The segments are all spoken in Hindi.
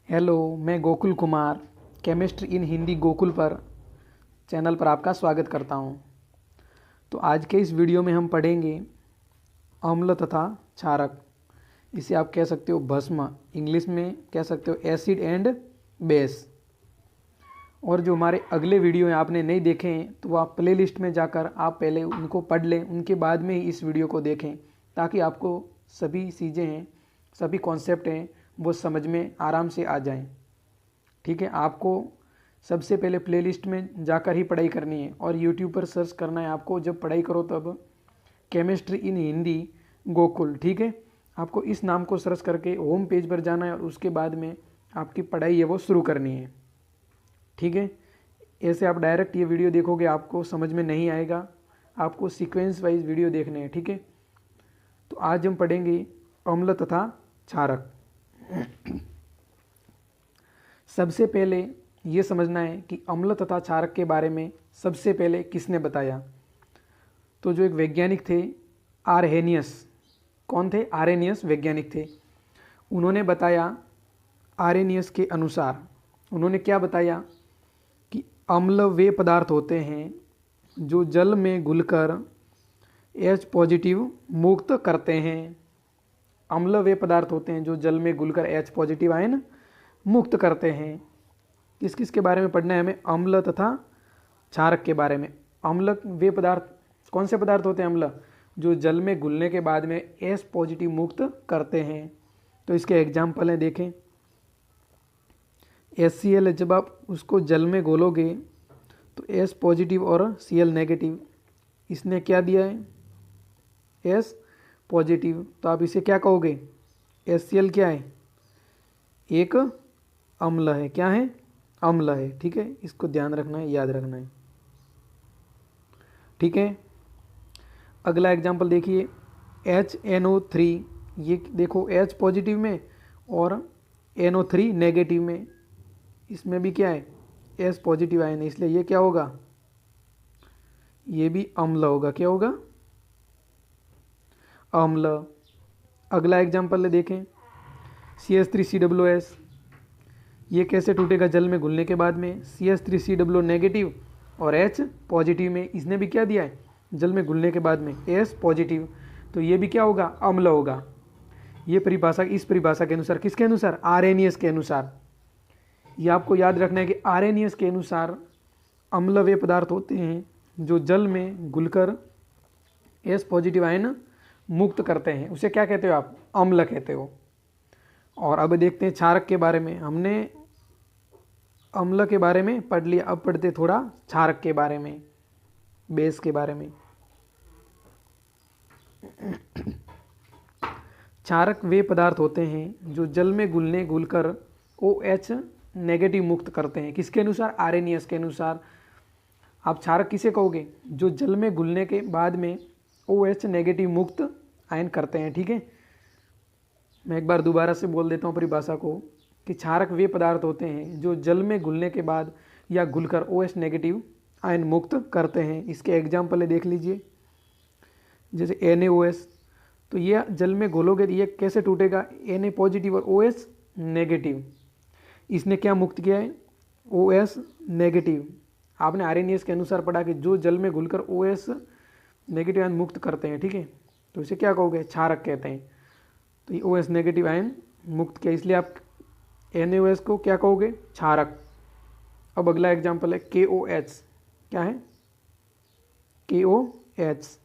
हेलो, मैं गोकुल कुमार केमिस्ट्री इन हिंदी गोकुल पर चैनल पर आपका स्वागत करता हूं। तो आज के इस वीडियो में हम पढ़ेंगे अम्ल तथा क्षारक। इसे आप कह सकते हो भस्म, इंग्लिश में कह सकते हो एसिड एंड बेस। और जो हमारे अगले वीडियो हैं आपने नहीं देखे हैं तो आप प्ले लिस्ट में जाकर आप पहले उनको पढ़ लें, उनके बाद में ही इस वीडियो को देखें ताकि आपको सभी चीज़ें हैं, सभी कॉन्सेप्ट हैं वो समझ में आराम से आ जाएं। ठीक है, आपको सबसे पहले प्लेलिस्ट में जाकर ही पढ़ाई करनी है और यूट्यूब पर सर्च करना है आपको। जब पढ़ाई करो तब केमिस्ट्री इन हिंदी गोकुल, ठीक है, आपको इस नाम को सर्च करके होम पेज पर जाना है और उसके बाद में आपकी पढ़ाई है वो शुरू करनी है। ठीक है, ऐसे आप डायरेक्ट ये वीडियो देखोगे आपको समझ में नहीं आएगा, आपको सीक्वेंस वाइज वीडियो देखने हैं। ठीक है, तो आज हम पढ़ेंगे अम्ल तथा क्षारक। सबसे पहले ये समझना है कि अम्ल तथा क्षारक के बारे में सबसे पहले किसने बताया। तो जो एक वैज्ञानिक थे आरहेनियस, कौन थे? आरहेनियस वैज्ञानिक थे। उन्होंने बताया, आरहेनियस के अनुसार उन्होंने क्या बताया कि अम्ल वे पदार्थ होते हैं जो जल में घुलकर H पॉजिटिव मुक्त करते हैं। अम्ल वे पदार्थ होते हैं जो जल में घुलकर H पॉजिटिव आयन मुक्त करते हैं। किस किस के बारे में पढ़ना है हमें? अम्ल तथा क्षारक के बारे में। अम्ल वे पदार्थ कौन से पदार्थ होते हैं? अम्ल जो जल में घुलने के बाद में H पॉजिटिव मुक्त करते हैं। तो इसके एग्जाम्पल हैं, देखें। HCl, जब आप उसको जल में घोलोगे तो H पॉजिटिव और Cl नेगेटिव, इसने क्या दिया है? H positive. तो आप इसे क्या कहोगे? HCl क्या है? एक अम्ल है। क्या है? अम्ल है। ठीक है, इसको ध्यान रखना है, याद रखना है। ठीक है, अगला एग्जाम्पल देखिए, HNO3। ये देखो H पॉजिटिव में और NO3 नेगेटिव में, इसमें भी क्या है? H पॉजिटिव आयन है, इसलिए ये क्या होगा? ये भी अम्ल होगा। क्या होगा? अम्ल। अगला एग्जाम्पल देखें, CH3COOS। ये कैसे टूटेगा जल में घुलने के बाद में? CH3COO नेगेटिव और H पॉजिटिव में, इसने भी क्या दिया है? जल में घुलने के बाद में H पॉजिटिव। तो ये भी क्या होगा? अम्ल होगा। ये परिभाषा, इस परिभाषा के अनुसार, किसके अनुसार? आरहेनियस के अनुसार। ये आपको याद रखना है कि आरहेनियस के अनुसार अम्ल वे पदार्थ होते हैं जो जल में घुलकर H पॉजिटिव आयन मुक्त करते हैं। उसे क्या कहते हो आप? अम्ल कहते हो। और अब देखते हैं क्षारक के बारे में। हमने अम्ल के बारे में पढ़ लिया, अब पढ़ते थोड़ा क्षारक के बारे में, बेस के बारे में। क्षारक वे पदार्थ होते हैं जो जल में घुलकर OH नेगेटिव मुक्त करते हैं। किसके अनुसार? आरहेनियस के अनुसार। आप क्षारक किसे कहोगे? जो जल में घुलने के बाद में OH नेगेटिव मुक्त आयन करते हैं। ठीक है, मैं एक बार दोबारा से बोल देता हूँ परिभाषा को कि क्षारक वे पदार्थ होते हैं जो जल में घुलने के बाद या घुलकर OH नेगेटिव आयन मुक्त करते हैं। इसके एग्जाम्पल देख लीजिए, जैसे NaOH। तो ये जल में घोलोगे तो ये कैसे टूटेगा? Na पॉजिटिव और OH नेगेटिव, इसने क्या मुक्त किया है? OH negative. आपने आरहेनियस के अनुसार पढ़ा कि जो जल में घुलकर OH नेगेटिव आयन मुक्त करते हैं। ठीक है, तो इसे क्या कहोगे? क्षारक कहते हैं। तो ये OH नेगेटिव आयन मुक्त किया, इसलिए आप NaOH को क्या कहोगे? क्षारक। अब अगला एग्जाम्पल है KOH। क्या है? KOH।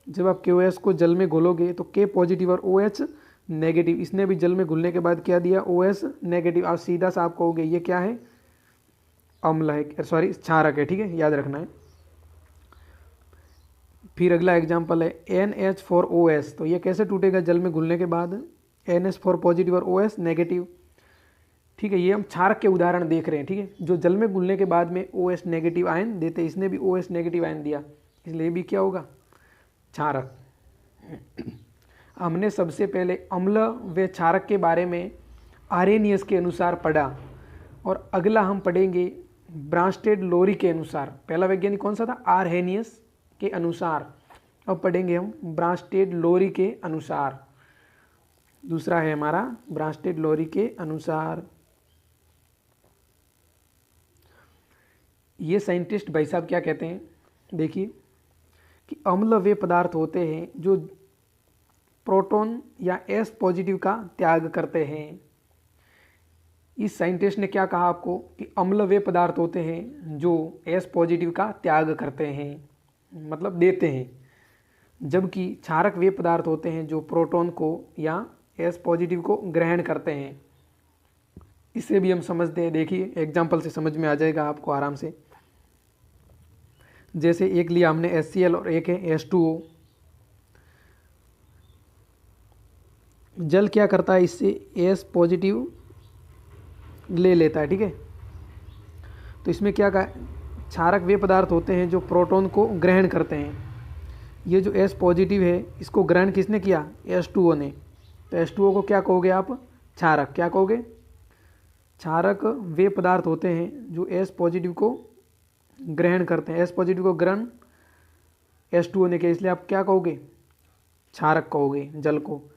जब आप KOH को जल में घोलोगे तो K पॉजिटिव और OH नेगेटिव, इसने भी जल में घुलने के बाद क्या दिया? OH negative. आप सीधा सा आप कहोगे ये क्या है? अम्ल है, सॉरी क्षारक है। ठीक है, याद रखना है। फिर अगला एग्जाम्पल है NH4OS। तो ये कैसे टूटेगा जल में घुलने के बाद? NH4 पॉजिटिव और OH नेगेटिव। ठीक है, ये हम क्षारक के उदाहरण देख रहे हैं। ठीक है, जो जल में घुलने के बाद में OH नेगेटिव आयन देते, इसने भी OH नेगेटिव आयन दिया, इसलिए भी क्या होगा? क्षारक। हमने सबसे पहले अम्ल व क्षारक के बारे में आरहेनियस के अनुसार पढ़ा और अगला हम पढ़ेंगे ब्रांस्टेड लोरी के अनुसार। पहला वैज्ञानिक कौन सा था? आरहेनियस के अनुसार। अब पढ़ेंगे हम ब्रांस्टेड लोरी के अनुसार। दूसरा है हमारा ब्रांस्टेड लोरी के अनुसार। ये साइंटिस्ट भाई साहब क्या कहते हैं, देखिए कि अम्ल वे पदार्थ होते हैं जो प्रोटॉन या एस पॉजिटिव का त्याग करते हैं। इस साइंटिस्ट ने क्या कहा आपको कि अम्ल वे पदार्थ होते हैं जो एस पॉजिटिव का त्याग करते हैं, मतलब देते हैं, जबकि क्षारक वे पदार्थ होते हैं जो प्रोटॉन को या एस पॉजिटिव को ग्रहण करते हैं। इसे भी हम समझते हैं, देखिए एग्जाम्पल से समझ में आ जाएगा आपको आराम से। जैसे एक लिया हमने HCl और एक है H2O। जल क्या करता है, इससे एस पॉजिटिव ले लेता है, ठीक है। तो इसमें क्या कहा, क्षारक वे पदार्थ होते हैं जो प्रोटॉन को ग्रहण करते हैं। ये जो एस पॉजिटिव है इसको ग्रहण किसने किया, H2O ने। तो H2O को क्या कहोगे आप, क्षारक। क्या कहोगे, क्षारक वे पदार्थ होते हैं जो एस पॉजिटिव को ग्रहण करते हैं। एस पॉजिटिव को ग्रहण H2O ने किया, इसलिए आप क्या कहोगे, क्षारक कहोगे जल को।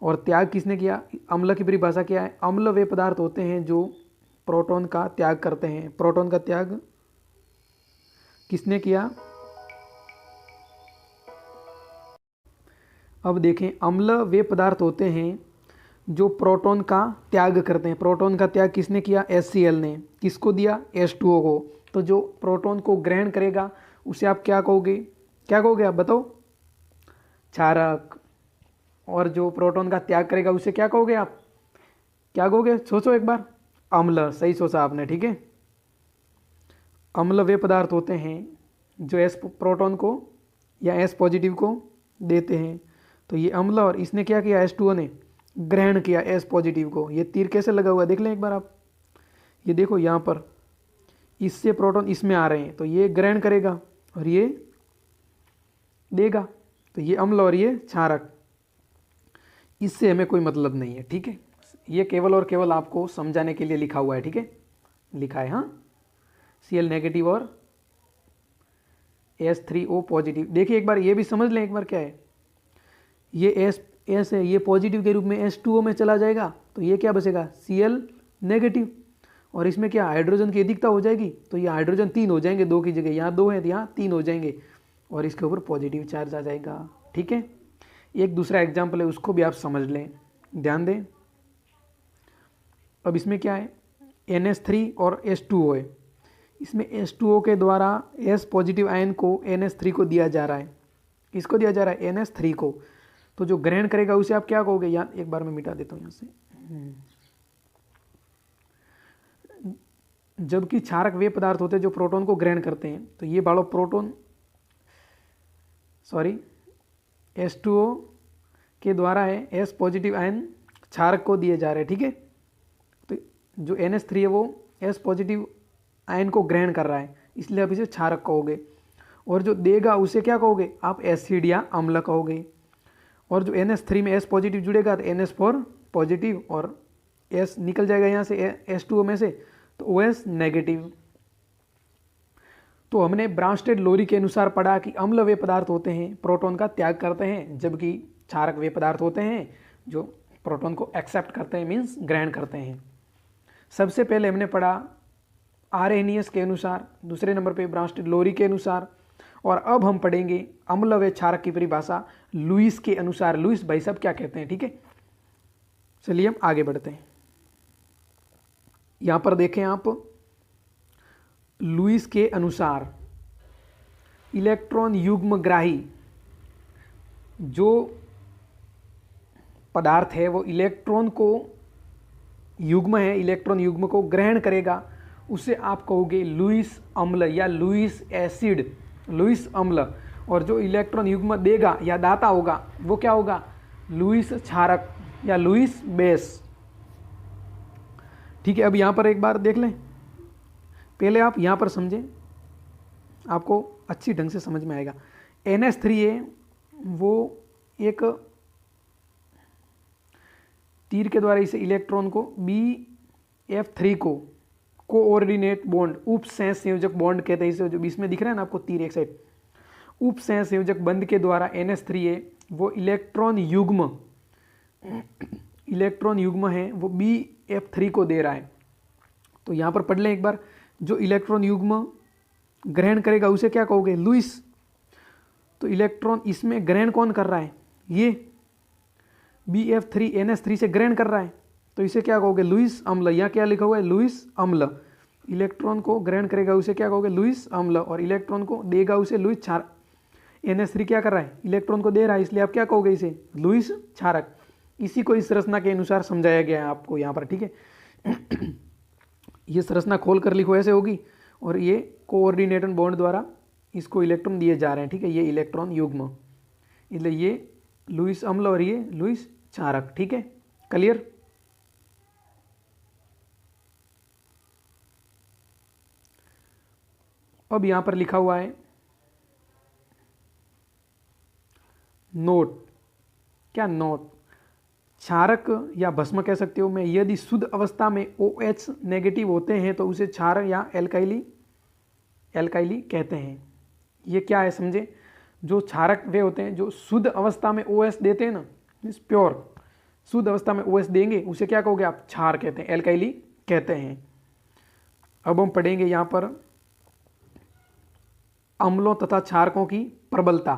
और त्याग किसने किया, अम्ल की परिभाषा क्या है, अम्ल वे पदार्थ होते हैं जो प्रोटॉन का त्याग करते हैं। प्रोटॉन का त्याग किसने किया, अब देखें, अम्ल वे पदार्थ होते हैं जो प्रोटॉन का त्याग करते हैं। प्रोटॉन का त्याग किसने किया, HCl ने। किसको दिया, H2O को। तो जो प्रोटॉन को ग्रहण करेगा उसे आप क्या कहोगे, क्या कहोगे आप बताओ, क्षारक। और जो प्रोटॉन का त्याग करेगा उसे क्या कहोगे आप, क्या कहोगे, सोचो एक बार, अम्ल। सही सोचा आपने, ठीक है। अम्ल वे पदार्थ होते हैं जो एस प्रोटॉन को या एस पॉजिटिव को देते हैं। तो ये अम्ल, और इसने क्या किया, H2O ने ग्रहण किया एस पॉजिटिव को। ये तीर कैसे लगा हुआ है देख लें एक बार आप, ये देखो यहाँ पर, इससे प्रोटॉन इसमें आ रहे हैं, तो ये ग्रहण करेगा और ये देगा। तो ये अम्ल और ये क्षारक, इससे हमें कोई मतलब नहीं है, ठीक है। ये केवल और केवल आपको समझाने के लिए लिखा हुआ है, ठीक है, लिखा है, हाँ, Cl नेगेटिव और H3O पॉजिटिव। देखिए एक बार ये भी समझ लें एक बार, क्या है, ये एस है, ये पॉजिटिव के रूप में H2O में चला जाएगा, तो ये क्या बचेगा, Cl नेगेटिव। और इसमें क्या हाइड्रोजन की अधिकता हो जाएगी, तो ये हाइड्रोजन 3 हो जाएंगे, 2 की जगह यहाँ 2 है तो यहाँ 3 हो जाएंगे, और इसके ऊपर पॉजिटिव चार्ज आ जाएगा, ठीक है। एक दूसरा एग्जाम्पल है, उसको भी आप समझ लें, ध्यान दें। अब इसमें क्या है, NH3 और H2O है। इसमें H2O के द्वारा S पॉजिटिव आयन को NH3 को दिया जा रहा है। किसको दिया जा रहा है, NH3 को। तो जो ग्रहण करेगा उसे आप क्या कहोगे, यहाँ एक बार मैं मिटा देता हूँ यहाँ से। जबकि क्षारक वे पदार्थ होते हैं जो प्रोटॉन को ग्रहण करते हैं। तो ये बालो प्रोटॉन, सॉरी, H2O के द्वारा है एस पॉजिटिव आयन क्षारक को दिए जा रहे हैं, ठीक है। तो जो NH3 है वो एस पॉजिटिव आयन को ग्रहण कर रहा है, इसलिए आप इसे क्षारक कहोगे। और जो देगा उसे क्या कहोगे, आप एसिड या अम्ल कहोगे। और जो NH3 में एस पॉजिटिव जुड़ेगा तो NH4 पॉजिटिव, और एस निकल जाएगा यहाँ से H2O में से, तो OS नेगेटिव। तो हमने ब्रांस्टेड लोरी के अनुसार पढ़ा कि अम्ल वे पदार्थ होते हैं प्रोटॉन का त्याग करते हैं, जबकि क्षारक वे पदार्थ होते हैं जो प्रोटॉन को एक्सेप्ट करते हैं, मीन्स ग्रहण करते हैं। सबसे पहले हमने पढ़ा आर्हेनियस के अनुसार, दूसरे नंबर पे ब्रांस्टेड लोरी के अनुसार, और अब हम पढ़ेंगे अम्ल व क्षारक की परिभाषा लुईस के अनुसार। लुईस भाई साहब क्या कहते हैं, ठीक है। चलिए हम आगे बढ़ते हैं। यहां पर देखें आप, लुईस के अनुसार इलेक्ट्रॉन युग्मग्राही जो पदार्थ है वो इलेक्ट्रॉन को युग्म है, इलेक्ट्रॉन युग्म को ग्रहण करेगा, उसे आप कहोगे लुईस अम्ल या लुईस एसिड, लुईस अम्ल। और जो इलेक्ट्रॉन युग्म देगा या दाता होगा वो क्या होगा, लुईस क्षारक या लुईस बेस, ठीक है। अब यहां पर एक बार देख लें, पहले आप यहां पर समझें, आपको अच्छी ढंग से समझ में आएगा। NH3 है वो एक तीर के द्वारा इसे इलेक्ट्रॉन को BF3 को कोऑर्डिनेट बॉन्ड, उपसहसंयोजक बॉन्ड कहते हैं इसे, जो बीच में दिख रहा है ना आपको तीर एक साइड, उपसहसंयोजक बंध के द्वारा NH3 है वो इलेक्ट्रॉन युग्म है वो BF3 को दे रहा है। तो यहाँ पर पढ़ लें एक बार, जो इलेक्ट्रॉन युग्म ग्रहण करेगा उसे क्या कहोगे? लुईस। तो इलेक्ट्रॉन इसमें ग्रहण कौन कर रहा है? ये BF3NS3 से ग्रहण कर रहा है, तो इसे क्या कहोगे? लुईस अम्ल। यहाँ क्या लिखा हुआ है? लुईस अम्ल। इलेक्ट्रॉन को ग्रहण करेगा उसे क्या कहोगे? लुईस अम्ल। और इलेक्ट्रॉन को देगा उसे लुईस क्षारक। NS3 क्या कर रहा है? इलेक्ट्रॉन को दे रहा है, इसलिए आप क्या कहोगे? इसे लुईस क्षारक। इसी को इस संरचना के अनुसार समझाया गया है आपको यहाँ पर, ठीक है। ये संरचना खोल कर लिखो, ऐसे होगी। और ये कोऑर्डिनेटर बॉन्ड द्वारा इसको इलेक्ट्रॉन दिए जा रहे हैं, ठीक है। ये इलेक्ट्रॉन युग्म, इसलिए ये लुईस अम्ल और ये लुईस क्षारक, ठीक है। क्लियर? अब यहां पर लिखा हुआ है नोट। क्या नोट? क्षारक या भस्म कह सकते हो मैं, यदि शुद्ध अवस्था में OH नेगेटिव होते हैं तो उसे क्षारक या एल्काइली कहते हैं। ये क्या है समझे? जो क्षारक वे होते हैं जो शुद्ध अवस्था में OH देते हैं ना, मीन्स प्योर शुद्ध अवस्था में OH देंगे, उसे क्या कहोगे आप? क्षार कहते हैं, एल्काइली कहते हैं। अब हम पढ़ेंगे यहाँ पर अम्लों तथा क्षारकों की प्रबलता।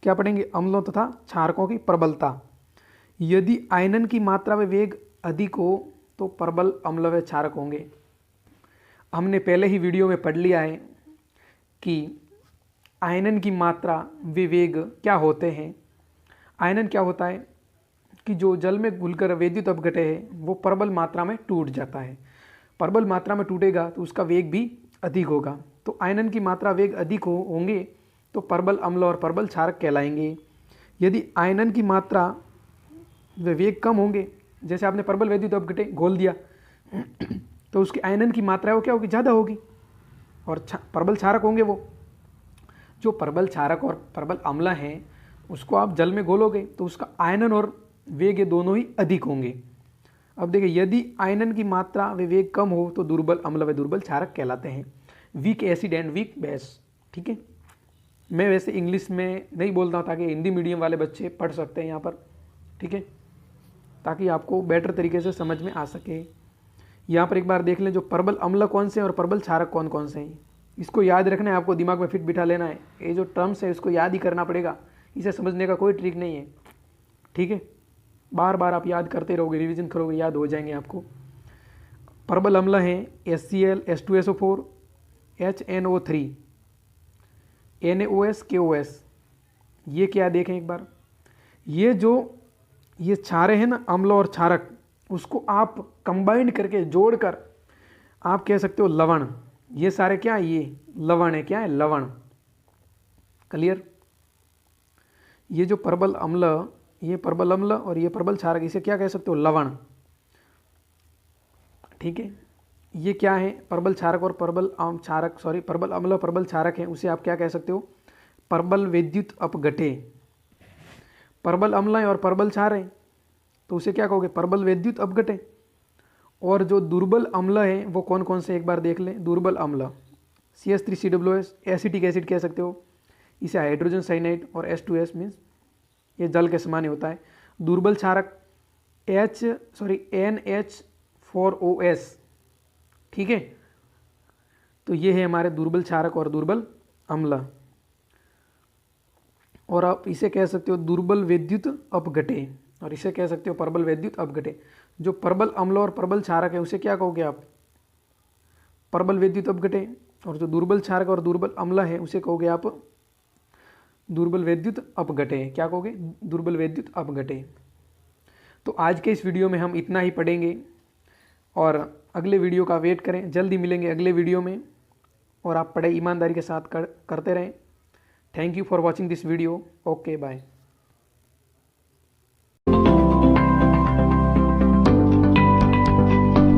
क्या पढ़ेंगे? अम्लों तथा क्षारकों की प्रबलता। यदि आयनन की मात्रा व वेग अधिक हो तो प्रबल अम्ल व क्षारक होंगे। हमने पहले ही वीडियो में पढ़ लिया है कि आयनन की मात्रा व वेग क्या होते हैं। आयनन क्या होता है कि जो जल में घुलकर वैद्युत अपघटय है वो प्रबल मात्रा में टूट जाता है। प्रबल मात्रा में टूटेगा तो उसका वेग भी अधिक होगा। तो आयनन की मात्रा वेग अधिक होंगे तो प्रबल अम्ल और प्रबल क्षारक कहलाएंगे। यदि आयनन की मात्रा व वेग कम होंगे, जैसे आपने प्रबल वैद्युत अपघटय घोल दिया तो उसकी आयनन की मात्रा वो क्या होगी? ज़्यादा होगी। और प्रबल क्षारक होंगे वो जो प्रबल क्षारक और प्रबल अम्ल हैं, उसको आप जल में घोलोगे तो उसका आयनन और वेग ये दोनों ही अधिक होंगे। अब देखिए, यदि आयनन की मात्रा व वेग कम हो तो दुर्बल अम्ल व दुर्बल क्षारक कहलाते हैं। Weak acid and weak base, ठीक है। मैं वैसे इंग्लिश में नहीं बोलता हूँ ताकि हिंदी मीडियम वाले बच्चे पढ़ सकते हैं यहाँ पर, ठीक है, ताकि आपको बेटर तरीके से समझ में आ सके। यहाँ पर एक बार देख लें जो प्रबल अम्ल कौन से हैं और प्रबल क्षारक कौन कौन से हैं। इसको याद रखना है, आपको दिमाग में फिट बिठा लेना है। ये जो टर्म्स है इसको याद ही करना पड़ेगा, इसे समझने का कोई ट्रिक नहीं है, ठीक है। बार बार आप याद करते रहोगे, रिवीजन करोगे, याद हो जाएंगे आपको। प्रबल अम्ल हैं HCl, H2SO4, HNO3, NaOS, KOS। ये क्या देखें एक बार, ये क्षारे हैं ना, अम्ल और क्षारक, उसको आप कंबाइंड करके जोड़कर आप कह सकते हो लवण। ये सारे क्या है? ये लवण है। क्या है? लवण। क्लियर? ये जो प्रबल अम्ल, ये प्रबल अम्ल और ये प्रबल क्षारक, इसे क्या कह सकते हो? लवण, ठीक है। ये क्या है? प्रबल क्षारक और प्रबल क्षारक, सॉरी, प्रबल अम्ल और प्रबल क्षारक है, उसे आप क्या कह सकते हो? प्रबल वैद्युत अपघटय। प्रबल अम्ल है और प्रबल क्षार है तो उसे क्या कहोगे? प्रबल वैद्युत अपघटय। और जो दुर्बल अम्ल है वो कौन कौन से एक बार देख लें। दुर्बल अम्ल CH3COOH, एसिटिक एसिड कह सकते हो इसे, हाइड्रोजन साइनाइड, और H2S मीन्स ये जल के समान ही होता है। दुर्बल क्षारक NH4OS, ठीक है। तो ये है हमारे दुर्बल क्षारक और दुर्बल अम्ल। और आप इसे कह सकते हो दुर्बल वैद्युत अपघटय, और इसे कह सकते हो प्रबल वैद्युत अपघटय। जो प्रबल अम्ल और प्रबल क्षारक है उसे क्या कहोगे आप? प्रबल वैद्युत अपघटय। और जो दुर्बल क्षारक और दुर्बल अम्ल है उसे कहोगे आप दुर्बल वैद्युत अपघटय। क्या कहोगे? दुर्बल वैद्युत अपघटय। तो आज के इस वीडियो में हम इतना ही पढ़ेंगे और अगले वीडियो का वेट करें। जल्दी मिलेंगे अगले वीडियो में, और आप पढ़ाई ईमानदारी के साथ करते रहें। Thank you for watching this video. Okay, bye.